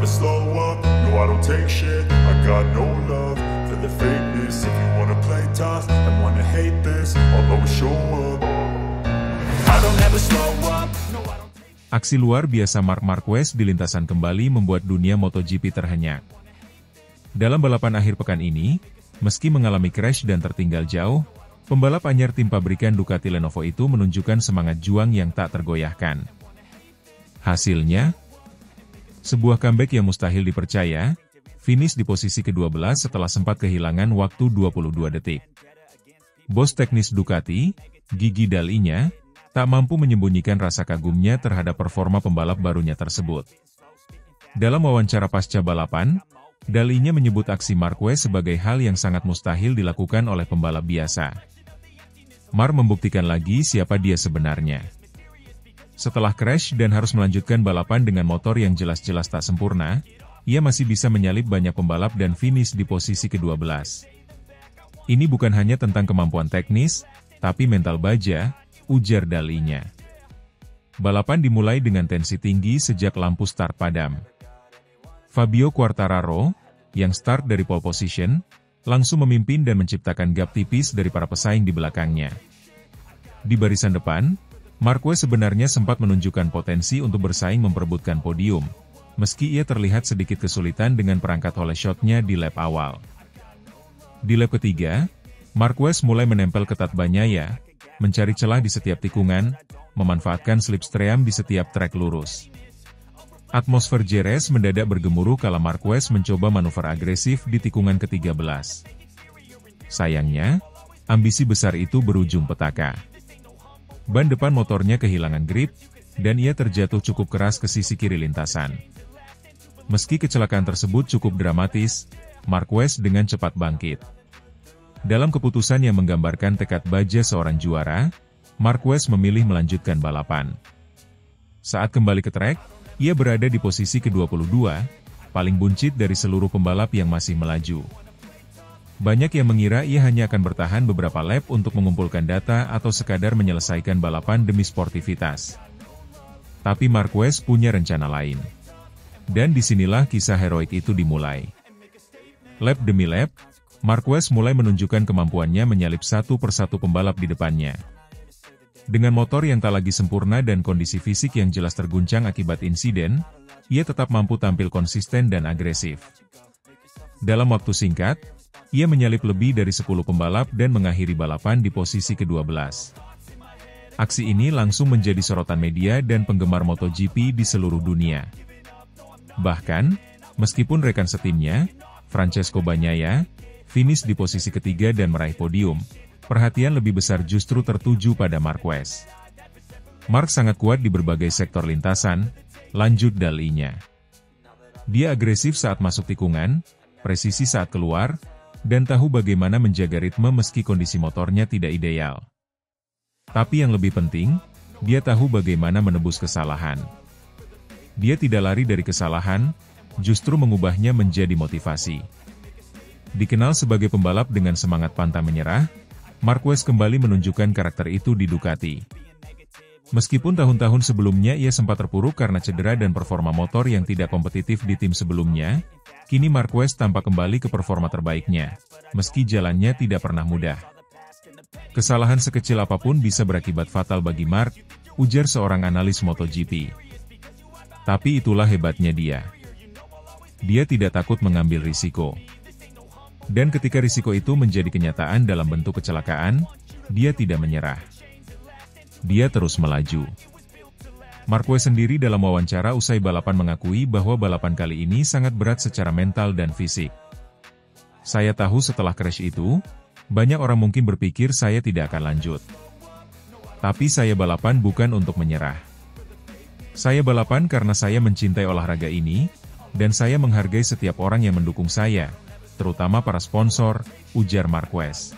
never slow up, no I don't take shit. I got no love for the fakeness. If you wanna play tough and wanna hate this, I'll always show up. I don't ever slow up, no I don't take shit. Aksi luar biasa Marc Marquez di lintasan kembali membuat dunia MotoGP terhenyak. Dalam balapan akhir pekan ini, meski mengalami crash dan tertinggal jauh, pembalap anyar tim pabrikan Ducati Lenovo itu menunjukkan semangat juang yang tak tergoyahkan. Hasilnya, sebuah comeback yang mustahil dipercaya, finish di posisi ke-12 setelah sempat kehilangan waktu 22 detik. Bos teknis Ducati, Gigi Dall'Igna, tak mampu menyembunyikan rasa kagumnya terhadap performa pembalap barunya tersebut. Dalam wawancara pasca balapan, Dall'Igna menyebut aksi Marquez sebagai hal yang sangat mustahil dilakukan oleh pembalap biasa. Marc membuktikan lagi siapa dia sebenarnya. Setelah crash dan harus melanjutkan balapan dengan motor yang jelas-jelas tak sempurna, ia masih bisa menyalip banyak pembalap dan finish di posisi ke-12. Ini bukan hanya tentang kemampuan teknis, tapi mental baja, ujar Dall'Igna. Balapan dimulai dengan tensi tinggi sejak lampu start padam. Fabio Quartararo, yang start dari pole position, langsung memimpin dan menciptakan gap tipis dari para pesaing di belakangnya. Di barisan depan, Marquez sebenarnya sempat menunjukkan potensi untuk bersaing memperebutkan podium, meski ia terlihat sedikit kesulitan dengan perangkat hole shot-nya di lap awal. Di lap ketiga, Marquez mulai menempel ketat Bagnaia, mencari celah di setiap tikungan, memanfaatkan slipstream di setiap trek lurus. Atmosfer Jerez mendadak bergemuruh kala Marquez mencoba manuver agresif di tikungan ke-13. Sayangnya, ambisi besar itu berujung petaka. Ban depan motornya kehilangan grip, dan ia terjatuh cukup keras ke sisi kiri lintasan. Meski kecelakaan tersebut cukup dramatis, Marquez dengan cepat bangkit. Dalam keputusan yang menggambarkan tekad baja seorang juara, Marquez memilih melanjutkan balapan. Saat kembali ke trek, ia berada di posisi ke-22, paling buncit dari seluruh pembalap yang masih melaju. Banyak yang mengira ia hanya akan bertahan beberapa lap untuk mengumpulkan data atau sekadar menyelesaikan balapan demi sportivitas. Tapi Marquez punya rencana lain. Dan disinilah kisah heroik itu dimulai. Lap demi lap, Marquez mulai menunjukkan kemampuannya menyalip satu persatu pembalap di depannya. Dengan motor yang tak lagi sempurna dan kondisi fisik yang jelas terguncang akibat insiden, ia tetap mampu tampil konsisten dan agresif. Dalam waktu singkat, ia menyalip lebih dari 10 pembalap dan mengakhiri balapan di posisi ke-12. Aksi ini langsung menjadi sorotan media dan penggemar MotoGP di seluruh dunia. Bahkan, meskipun rekan setimnya, Francesco Bagnaia, finish di posisi ketiga dan meraih podium, perhatian lebih besar justru tertuju pada Marquez. Marc sangat kuat di berbagai sektor lintasan, lanjut Dall'Igna. Dia agresif saat masuk tikungan, presisi saat keluar, dan tahu bagaimana menjaga ritme meski kondisi motornya tidak ideal. Tapi yang lebih penting, dia tahu bagaimana menebus kesalahan. Dia tidak lari dari kesalahan, justru mengubahnya menjadi motivasi. Dikenal sebagai pembalap dengan semangat pantang menyerah, Marquez kembali menunjukkan karakter itu di Ducati. Meskipun tahun-tahun sebelumnya ia sempat terpuruk karena cedera dan performa motor yang tidak kompetitif di tim sebelumnya, kini Marquez tampak kembali ke performa terbaiknya, meski jalannya tidak pernah mudah. Kesalahan sekecil apapun bisa berakibat fatal bagi Marc, ujar seorang analis MotoGP. Tapi itulah hebatnya dia. Dia tidak takut mengambil risiko. Dan ketika risiko itu menjadi kenyataan dalam bentuk kecelakaan, dia tidak menyerah. Dia terus melaju. Marquez sendiri dalam wawancara usai balapan mengakui bahwa balapan kali ini sangat berat secara mental dan fisik. Saya tahu setelah crash itu, banyak orang mungkin berpikir saya tidak akan lanjut. Tapi saya balapan bukan untuk menyerah. Saya balapan karena saya mencintai olahraga ini, dan saya menghargai setiap orang yang mendukung saya, terutama para sponsor, ujar Marquez.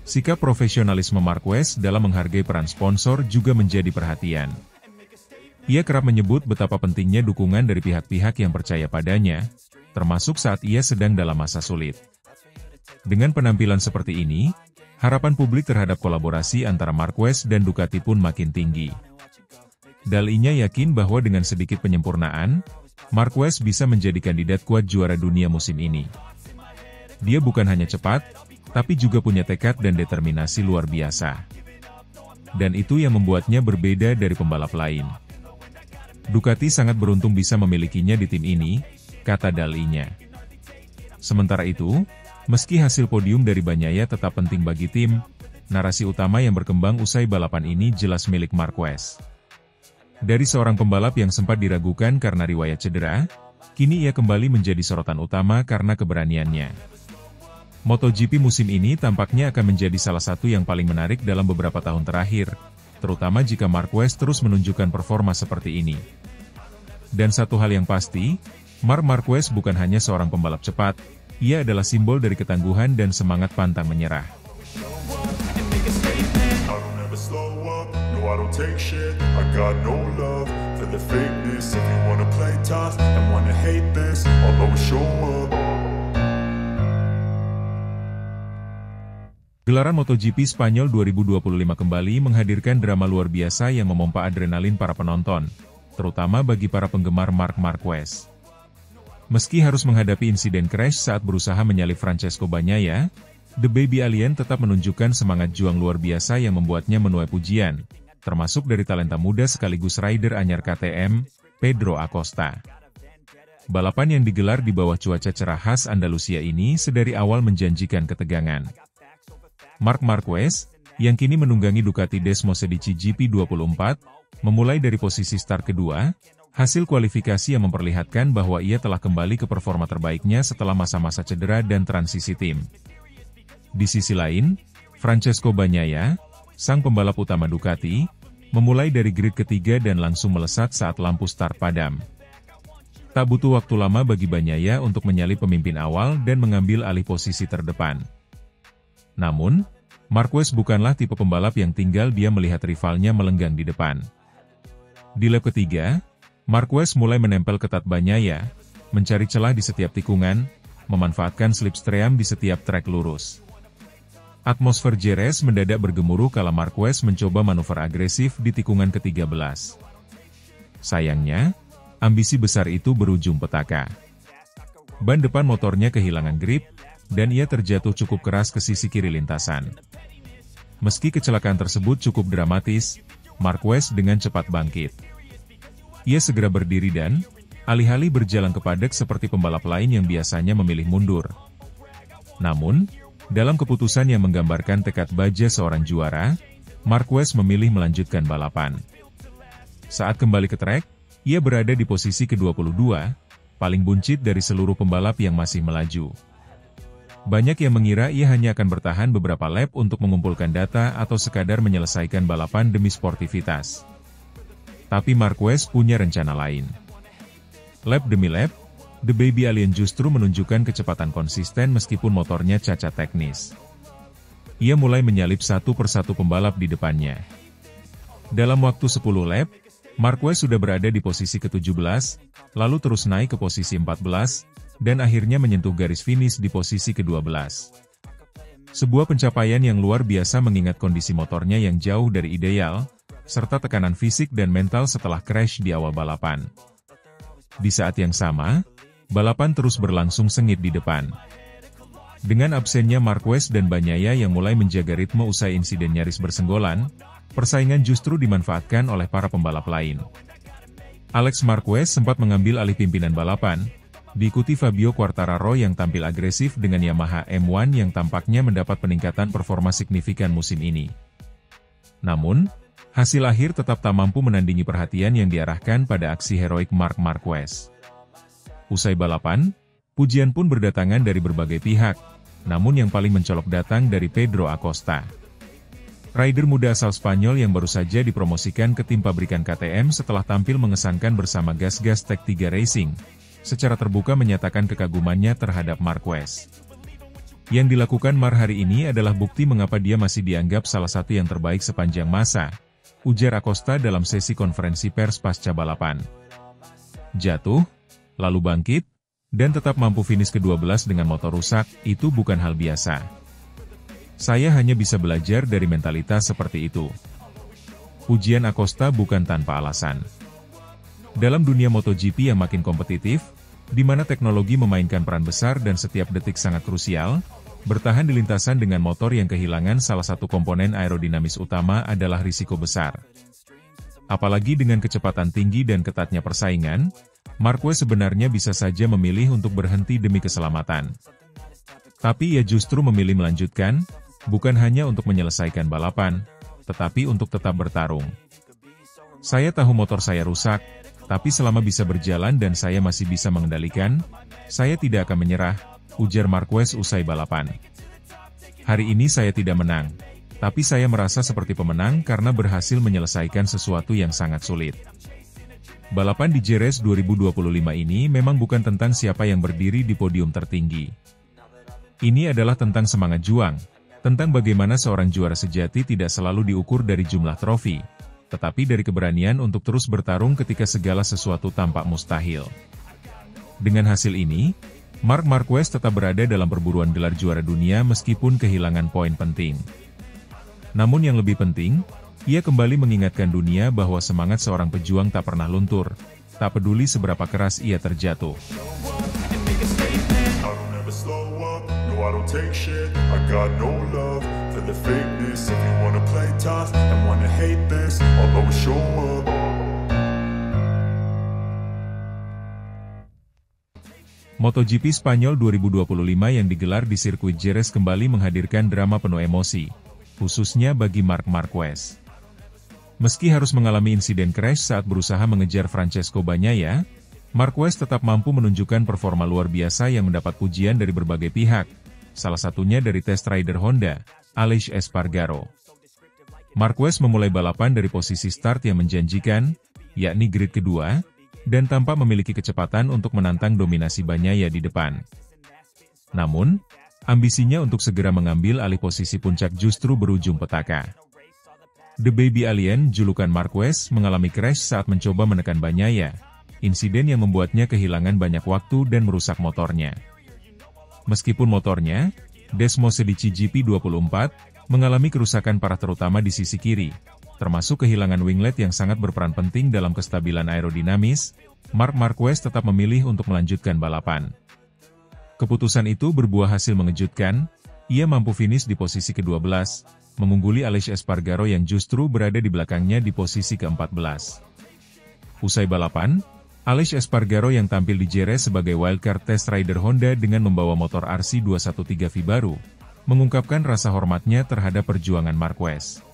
Sikap profesionalisme Marquez dalam menghargai peran sponsor juga menjadi perhatian. Ia kerap menyebut betapa pentingnya dukungan dari pihak-pihak yang percaya padanya, termasuk saat ia sedang dalam masa sulit. Dengan penampilan seperti ini, harapan publik terhadap kolaborasi antara Marquez dan Ducati pun makin tinggi. Dall'Igna yakin bahwa dengan sedikit penyempurnaan, Marquez bisa menjadi kandidat kuat juara dunia musim ini. Dia bukan hanya cepat, tapi juga punya tekad dan determinasi luar biasa. Dan itu yang membuatnya berbeda dari pembalap lain. Ducati sangat beruntung bisa memilikinya di tim ini, kata dalinya. Sementara itu, meski hasil podium dari Bagnaia tetap penting bagi tim, narasi utama yang berkembang usai balapan ini jelas milik Marquez. Dari seorang pembalap yang sempat diragukan karena riwayat cedera, kini ia kembali menjadi sorotan utama karena keberaniannya. MotoGP musim ini tampaknya akan menjadi salah satu yang paling menarik dalam beberapa tahun terakhir, terutama jika Marquez terus menunjukkan performa seperti ini. Dan satu hal yang pasti, Marc Marquez bukan hanya seorang pembalap cepat, ia adalah simbol dari ketangguhan dan semangat pantang menyerah. I don't take shit, I got no love for the fakeness. If you wanna play tough and wanna hate this, I'll always show up. Gelaran MotoGP Spanyol 2025 kembali menghadirkan drama luar biasa yang memompa adrenalin para penonton, terutama bagi para penggemar Marc Marquez. Meski harus menghadapi insiden crash saat berusaha menyalip Francesco Bagnaia, The Baby Alien tetap menunjukkan semangat juang luar biasa yang membuatnya menuai pujian, termasuk dari talenta muda sekaligus rider anyar KTM, Pedro Acosta. Balapan yang digelar di bawah cuaca cerah khas Andalusia ini sedari awal menjanjikan ketegangan. Marc Marquez, yang kini menunggangi Ducati Desmosedici GP24, memulai dari posisi start kedua, hasil kualifikasi yang memperlihatkan bahwa ia telah kembali ke performa terbaiknya setelah masa-masa cedera dan transisi tim. Di sisi lain, Francesco Bagnaia, sang pembalap utama Ducati, memulai dari grid ketiga dan langsung melesat saat lampu start padam. Tak butuh waktu lama bagi Bagnaia untuk menyalip pemimpin awal dan mengambil alih posisi terdepan. Namun, Marquez bukanlah tipe pembalap yang tinggal diam melihat rivalnya melenggang di depan. Di lap ketiga, Marquez mulai menempel ketat Bagnaia, mencari celah di setiap tikungan, memanfaatkan slipstream di setiap trek lurus. Atmosfer Jerez mendadak bergemuruh kala Marquez mencoba manuver agresif di tikungan ke-13. Sayangnya, ambisi besar itu berujung petaka. Ban depan motornya kehilangan grip, dan ia terjatuh cukup keras ke sisi kiri lintasan. Meski kecelakaan tersebut cukup dramatis, Marquez dengan cepat bangkit. Ia segera berdiri dan, alih-alih berjalan ke paddock seperti pembalap lain yang biasanya memilih mundur. Namun, dalam keputusan yang menggambarkan tekad baja seorang juara, Marquez memilih melanjutkan balapan. Saat kembali ke trek, ia berada di posisi ke-22, paling buncit dari seluruh pembalap yang masih melaju. Banyak yang mengira ia hanya akan bertahan beberapa lap untuk mengumpulkan data atau sekadar menyelesaikan balapan demi sportivitas. Tapi Marquez punya rencana lain. Lap demi lap, The Baby Alien justru menunjukkan kecepatan konsisten meskipun motornya cacat teknis. Ia mulai menyalip satu persatu pembalap di depannya. Dalam waktu 10 lap, Marquez sudah berada di posisi ke-17, lalu terus naik ke posisi 14, dan akhirnya menyentuh garis finish di posisi ke-12. Sebuah pencapaian yang luar biasa mengingat kondisi motornya yang jauh dari ideal, serta tekanan fisik dan mental setelah crash di awal balapan. Di saat yang sama, balapan terus berlangsung sengit di depan. Dengan absennya Marquez dan Bagnaia yang mulai menjaga ritme usai insiden nyaris bersenggolan, persaingan justru dimanfaatkan oleh para pembalap lain. Alex Marquez sempat mengambil alih pimpinan balapan, diikuti Fabio Quartararo yang tampil agresif dengan Yamaha M1 yang tampaknya mendapat peningkatan performa signifikan musim ini. Namun, hasil akhir tetap tak mampu menandingi perhatian yang diarahkan pada aksi heroik Marc Marquez. Usai balapan, pujian pun berdatangan dari berbagai pihak, namun yang paling mencolok datang dari Pedro Acosta. Rider muda asal Spanyol yang baru saja dipromosikan ke tim pabrikan KTM setelah tampil mengesankan bersama Gas-Gas Tech 3 Racing, secara terbuka menyatakan kekagumannya terhadap Marquez. Yang dilakukan Mar hari ini adalah bukti mengapa dia masih dianggap salah satu yang terbaik sepanjang masa, ujar Acosta dalam sesi konferensi pers pasca balapan. Jatuh, lalu bangkit, dan tetap mampu finish ke-12 dengan motor rusak, itu bukan hal biasa. Saya hanya bisa belajar dari mentalitas seperti itu. Pujian Acosta bukan tanpa alasan. Dalam dunia MotoGP yang makin kompetitif, di mana teknologi memainkan peran besar dan setiap detik sangat krusial, bertahan di lintasan dengan motor yang kehilangan salah satu komponen aerodinamis utama adalah risiko besar. Apalagi dengan kecepatan tinggi dan ketatnya persaingan, Marquez sebenarnya bisa saja memilih untuk berhenti demi keselamatan. Tapi ia justru memilih melanjutkan, bukan hanya untuk menyelesaikan balapan, tetapi untuk tetap bertarung. Saya tahu motor saya rusak, tapi selama bisa berjalan dan saya masih bisa mengendalikan, saya tidak akan menyerah, ujar Marquez usai balapan. Hari ini saya tidak menang, tapi saya merasa seperti pemenang karena berhasil menyelesaikan sesuatu yang sangat sulit. Balapan di Jerez 2025 ini memang bukan tentang siapa yang berdiri di podium tertinggi. Ini adalah tentang semangat juang, tentang bagaimana seorang juara sejati tidak selalu diukur dari jumlah trofi, tetapi dari keberanian untuk terus bertarung ketika segala sesuatu tampak mustahil. Dengan hasil ini, Marc Marquez tetap berada dalam perburuan gelar juara dunia meskipun kehilangan poin penting. Namun yang lebih penting, ia kembali mengingatkan dunia bahwa semangat seorang pejuang tak pernah luntur, tak peduli seberapa keras ia terjatuh. I don't take shit, I got no love for the fakeness. If you wanna play tough and wanna hate this, I'll always show up. MotoGP Spanyol 2025 yang digelar di sirkuit Jerez kembali menghadirkan drama penuh emosi, khususnya bagi Marc Marquez. Meski harus mengalami insiden crash saat berusaha mengejar Francesco Bagnaia, Marquez tetap mampu menunjukkan performa luar biasa yang mendapat pujian dari berbagai pihak, salah satunya dari test rider Honda, Aleix Espargaro. Marquez memulai balapan dari posisi start yang menjanjikan, yakni grid kedua, dan tampak memiliki kecepatan untuk menantang dominasi Bagnaia di depan. Namun, ambisinya untuk segera mengambil alih posisi puncak justru berujung petaka. The Baby Alien, julukan Marquez, mengalami crash saat mencoba menekan Bagnaia, insiden yang membuatnya kehilangan banyak waktu dan merusak motornya. Meskipun motornya, Desmos Edici GP24, mengalami kerusakan parah terutama di sisi kiri, termasuk kehilangan winglet yang sangat berperan penting dalam kestabilan aerodinamis, Marc Marquez tetap memilih untuk melanjutkan balapan. Keputusan itu berbuah hasil mengejutkan, ia mampu finish di posisi ke-12, mengungguli Aleix Espargaro yang justru berada di belakangnya di posisi ke-14. Usai balapan, Aleix Espargaro yang tampil di Jerez sebagai wildcard test rider Honda dengan membawa motor RC213V baru, mengungkapkan rasa hormatnya terhadap perjuangan Marquez.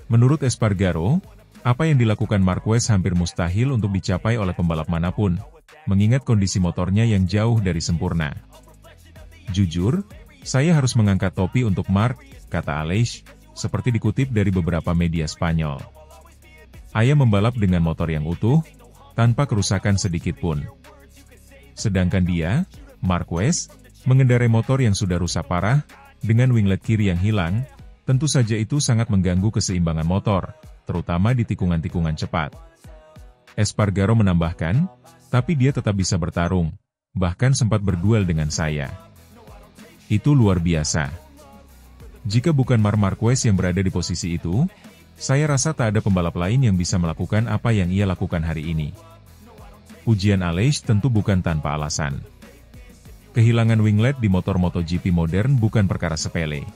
Menurut Espargaro, apa yang dilakukan Marquez hampir mustahil untuk dicapai oleh pembalap manapun, mengingat kondisi motornya yang jauh dari sempurna. Jujur, saya harus mengangkat topi untuk Marc, kata Aleix, seperti dikutip dari beberapa media Spanyol. Ayah membalap dengan motor yang utuh, tanpa kerusakan sedikit pun. Sedangkan dia, Marquez, mengendarai motor yang sudah rusak parah, dengan winglet kiri yang hilang, tentu saja itu sangat mengganggu keseimbangan motor, terutama di tikungan-tikungan cepat. Espargaro menambahkan, tapi dia tetap bisa bertarung, bahkan sempat berduel dengan saya. Itu luar biasa. Jika bukan Marc Marquez yang berada di posisi itu, saya rasa tak ada pembalap lain yang bisa melakukan apa yang ia lakukan hari ini. Pujian Aleix tentu bukan tanpa alasan. Kehilangan winglet di motor MotoGP modern bukan perkara sepele.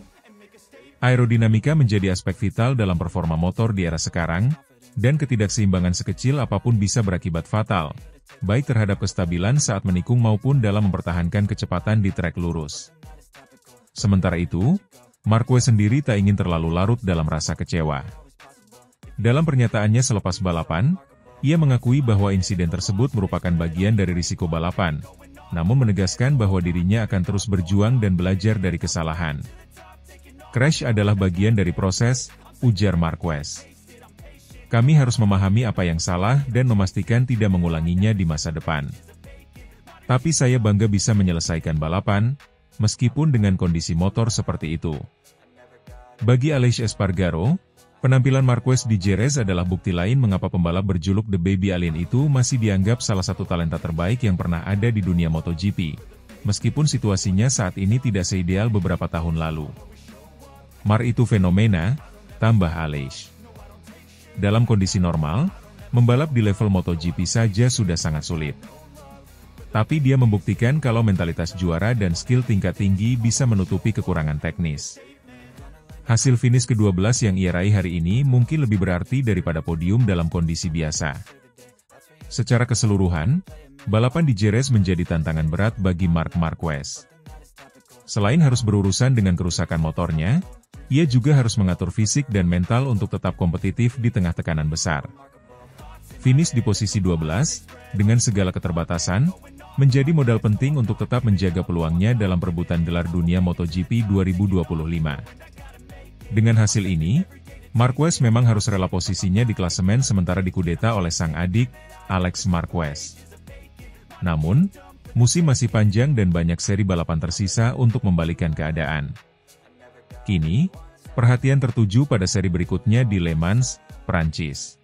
Aerodinamika menjadi aspek vital dalam performa motor di era sekarang, dan ketidakseimbangan sekecil apapun bisa berakibat fatal, baik terhadap kestabilan saat menikung maupun dalam mempertahankan kecepatan di trek lurus. Sementara itu, Marquez sendiri tak ingin terlalu larut dalam rasa kecewa. Dalam pernyataannya selepas balapan, ia mengakui bahwa insiden tersebut merupakan bagian dari risiko balapan, namun menegaskan bahwa dirinya akan terus berjuang dan belajar dari kesalahan. Crash adalah bagian dari proses, ujar Marquez. Kami harus memahami apa yang salah dan memastikan tidak mengulanginya di masa depan. Tapi saya bangga bisa menyelesaikan balapan, meskipun dengan kondisi motor seperti itu. Bagi Aleix Espargaro, penampilan Marquez di Jerez adalah bukti lain mengapa pembalap berjuluk The Baby Alien itu masih dianggap salah satu talenta terbaik yang pernah ada di dunia MotoGP, meskipun situasinya saat ini tidak seideal beberapa tahun lalu. Mar itu fenomena, tambah Aleix. Dalam kondisi normal, membalap di level MotoGP saja sudah sangat sulit. Tapi dia membuktikan kalau mentalitas juara dan skill tingkat tinggi bisa menutupi kekurangan teknis. Hasil finish ke-12 yang ia raih hari ini mungkin lebih berarti daripada podium dalam kondisi biasa. Secara keseluruhan, balapan di Jerez menjadi tantangan berat bagi Marc Marquez. Selain harus berurusan dengan kerusakan motornya, ia juga harus mengatur fisik dan mental untuk tetap kompetitif di tengah tekanan besar. Finish di posisi 12, dengan segala keterbatasan, menjadi modal penting untuk tetap menjaga peluangnya dalam perebutan gelar dunia MotoGP 2025. Dengan hasil ini, Marquez memang harus rela posisinya di klasemen sementara dikudeta oleh sang adik, Alex Marquez. Namun, musim masih panjang dan banyak seri balapan tersisa untuk membalikan keadaan. Kini, perhatian tertuju pada seri berikutnya di Le Mans, Prancis.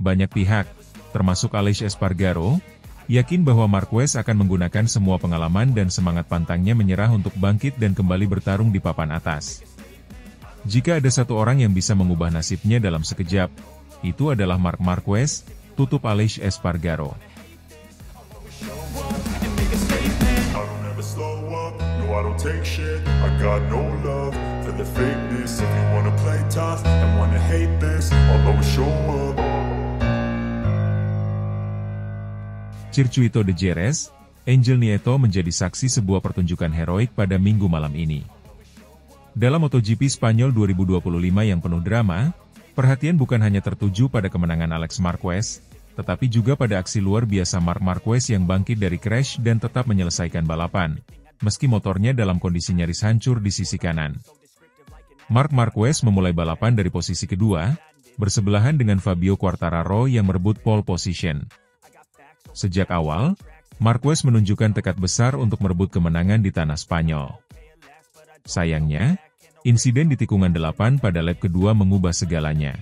Banyak pihak, termasuk Aleix Espargaro, yakin bahwa Marquez akan menggunakan semua pengalaman dan semangat pantangnya menyerah untuk bangkit dan kembali bertarung di papan atas. Jika ada satu orang yang bisa mengubah nasibnya dalam sekejap, itu adalah Marc Marquez, tutup Aleix Espargaro. Circuito de Jerez, Angel Nieto menjadi saksi sebuah pertunjukan heroik pada Minggu malam ini. Dalam MotoGP Spanyol 2025 yang penuh drama, perhatian bukan hanya tertuju pada kemenangan Alex Marquez, tetapi juga pada aksi luar biasa Marc Marquez yang bangkit dari crash dan tetap menyelesaikan balapan, meski motornya dalam kondisi nyaris hancur di sisi kanan. Marc Marquez memulai balapan dari posisi kedua, bersebelahan dengan Fabio Quartararo yang merebut pole position. Sejak awal, Marquez menunjukkan tekad besar untuk merebut kemenangan di tanah Spanyol. Sayangnya, insiden di tikungan 8 pada lap kedua mengubah segalanya.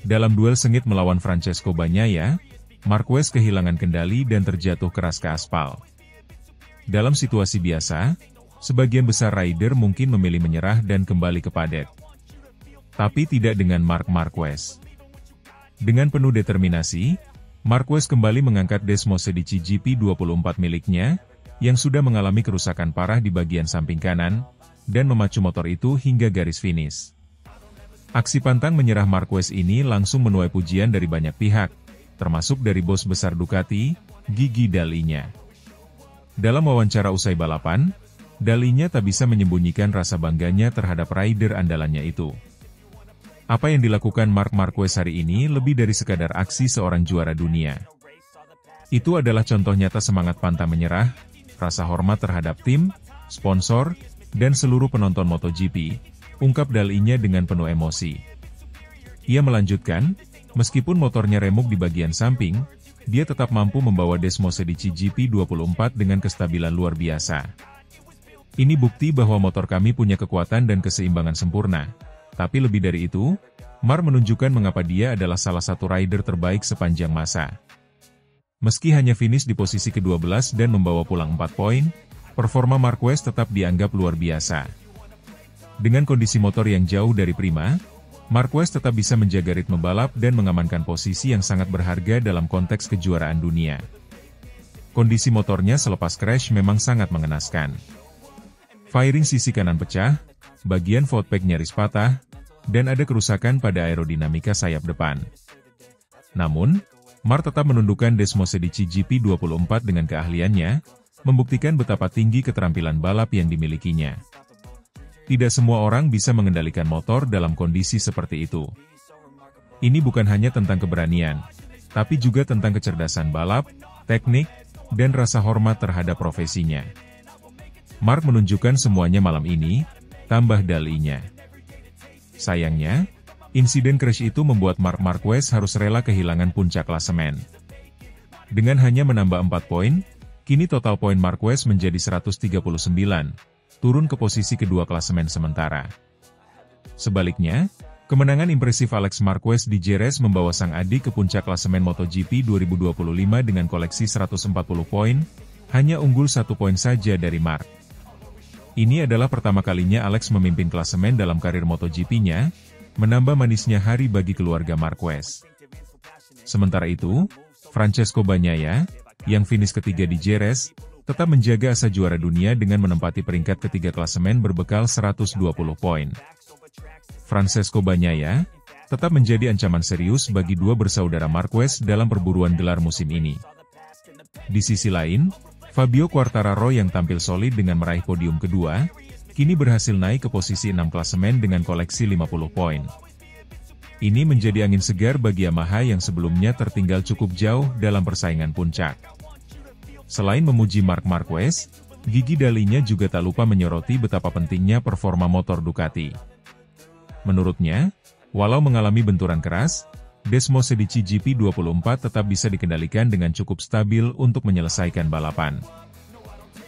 Dalam duel sengit melawan Francesco Bagnaia, Marquez kehilangan kendali dan terjatuh keras ke aspal. Dalam situasi biasa, sebagian besar rider mungkin memilih menyerah dan kembali ke padet. Tapi tidak dengan Marc Marquez. Dengan penuh determinasi, Marquez kembali mengangkat Desmosedici GP24 miliknya, yang sudah mengalami kerusakan parah di bagian samping kanan, dan memacu motor itu hingga garis finish. Aksi pantang menyerah Marquez ini langsung menuai pujian dari banyak pihak, termasuk dari bos besar Ducati, Gigi Dall'Igna. Dalam wawancara usai balapan, Dall'Igna tak bisa menyembunyikan rasa bangganya terhadap rider andalannya itu. Apa yang dilakukan Marc Marquez hari ini lebih dari sekadar aksi seorang juara dunia. Itu adalah contoh nyata semangat pantang menyerah, rasa hormat terhadap tim, sponsor, dan seluruh penonton MotoGP, ungkap Dall'Igna dengan penuh emosi. Ia melanjutkan, meskipun motornya remuk di bagian samping, dia tetap mampu membawa Desmosedici GP24 dengan kestabilan luar biasa. Ini bukti bahwa motor kami punya kekuatan dan keseimbangan sempurna. Tapi lebih dari itu, Marc menunjukkan mengapa dia adalah salah satu rider terbaik sepanjang masa. Meski hanya finish di posisi ke-12 dan membawa pulang 4 poin, performa Marquez tetap dianggap luar biasa. Dengan kondisi motor yang jauh dari prima, Marquez tetap bisa menjaga ritme balap dan mengamankan posisi yang sangat berharga dalam konteks kejuaraan dunia. Kondisi motornya selepas crash memang sangat mengenaskan. Fairing sisi kanan pecah, bagian footpack nyaris patah, dan ada kerusakan pada aerodinamika sayap depan. Namun, Marc tetap menundukkan Desmosedici GP24 dengan keahliannya, membuktikan betapa tinggi keterampilan balap yang dimilikinya. Tidak semua orang bisa mengendalikan motor dalam kondisi seperti itu. Ini bukan hanya tentang keberanian, tapi juga tentang kecerdasan balap, teknik, dan rasa hormat terhadap profesinya. Marc menunjukkan semuanya malam ini, tambah Dall'Igna. Sayangnya, insiden crash itu membuat Marc Marquez harus rela kehilangan puncak klasemen. Dengan hanya menambah 4 poin, kini total poin Marquez menjadi 139, turun ke posisi kedua klasemen sementara. Sebaliknya, kemenangan impresif Alex Marquez di Jerez membawa sang adik ke puncak klasemen MotoGP 2025 dengan koleksi 140 poin, hanya unggul 1 poin saja dari Marc. Ini adalah pertama kalinya Alex memimpin klasemen dalam karir MotoGP-nya, menambah manisnya hari bagi keluarga Marquez. Sementara itu, Francesco Bagnaia, yang finish ketiga di Jerez, tetap menjaga asa juara dunia dengan menempati peringkat ketiga klasemen berbekal 120 poin. Francesco Bagnaia tetap menjadi ancaman serius bagi dua bersaudara Marquez dalam perburuan gelar musim ini. Di sisi lain, Fabio Quartararo yang tampil solid dengan meraih podium kedua, kini berhasil naik ke posisi 6 klasemen dengan koleksi 50 poin. Ini menjadi angin segar bagi Yamaha yang sebelumnya tertinggal cukup jauh dalam persaingan puncak. Selain memuji Marc Marquez, Gigi Dalinya juga tak lupa menyoroti betapa pentingnya performa motor Ducati. Menurutnya, walau mengalami benturan keras, Desmos Medici GP24 tetap bisa dikendalikan dengan cukup stabil untuk menyelesaikan balapan.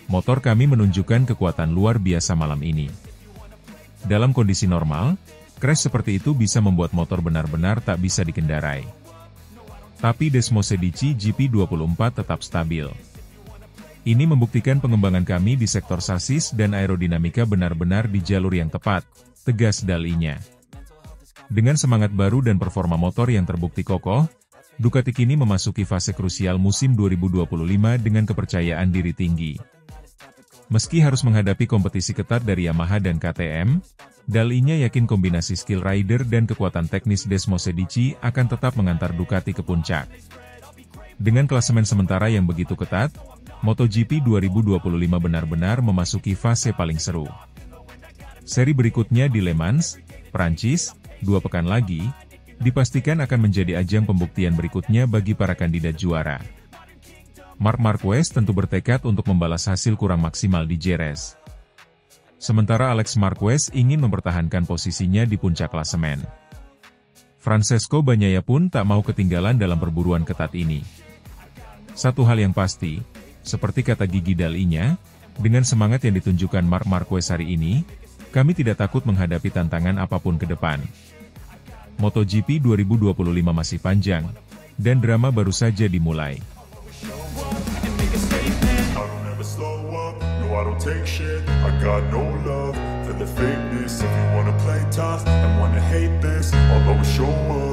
Motor kami menunjukkan kekuatan luar biasa malam ini. Dalam kondisi normal, crash seperti itu bisa membuat motor benar-benar tak bisa dikendarai. Tapi Desmos Medici GP24 tetap stabil. Ini membuktikan pengembangan kami di sektor sasis dan aerodinamika benar-benar di jalur yang tepat, tegas Dalinya. Dengan semangat baru dan performa motor yang terbukti kokoh, Ducati kini memasuki fase krusial musim 2025 dengan kepercayaan diri tinggi. Meski harus menghadapi kompetisi ketat dari Yamaha dan KTM, Dalinya yakin kombinasi skill rider dan kekuatan teknis Desmos Medici akan tetap mengantar Ducati ke puncak. Dengan klasemen sementara yang begitu ketat, MotoGP 2025 benar-benar memasuki fase paling seru. Seri berikutnya di Le Mans, Prancis, 2 pekan lagi, dipastikan akan menjadi ajang pembuktian berikutnya bagi para kandidat juara. Marc Marquez tentu bertekad untuk membalas hasil kurang maksimal di Jerez. Sementara Alex Marquez ingin mempertahankan posisinya di puncak klasemen. Francesco Bagnaia pun tak mau ketinggalan dalam perburuan ketat ini. Satu hal yang pasti, seperti kata Gigi Dalinya, dengan semangat yang ditunjukkan Marc Marquez hari ini, kami tidak takut menghadapi tantangan apapun ke depan. MotoGP 2025 masih panjang, dan drama baru saja dimulai. I don't take shit, I got no love for the fakeness. If you wanna play tough and wanna hate this, I'll always show up.